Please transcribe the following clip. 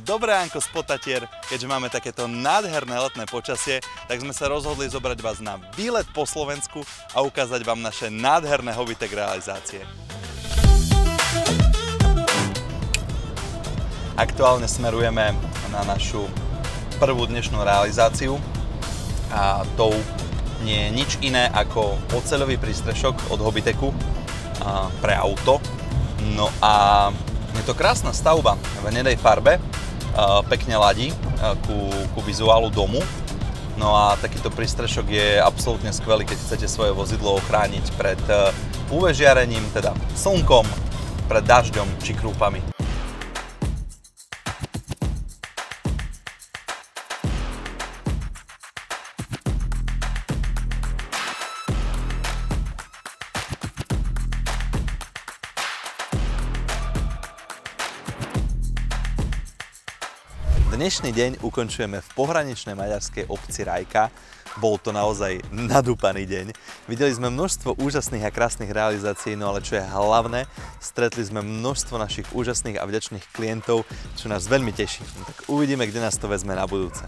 Dobré ránko z Potatier, keďže máme takéto nádherné letné počasie, tak sme sa rozhodli zobrať vás na výlet po Slovensku a ukázať vám naše nádherné Hobbytech realizácie. Aktuálne smerujeme na našu prvú dnešnú realizáciu a tou nie je nič iné ako oceľový prístrešok od Hobbytechu pre auto. No a je to krásna stavba v hnedej farbe, pekne ladí ku vizuálu domu. No a takýto prístrešok je absolútne skvelý, keď chcete svoje vozidlo ochrániť pred UV žiarením, teda slnkom, pred dažďom či krúpami. Dnešný deň ukončujeme v pohraničnej maďarskej obci Rajka. Bol to naozaj nadúpaný deň. Videli sme množstvo úžasných a krásnych realizácií, no ale čo je hlavné, stretli sme množstvo našich úžasných a vďačných klientov, čo nás veľmi teší. Tak uvidíme, kde nás to vezme na budúce.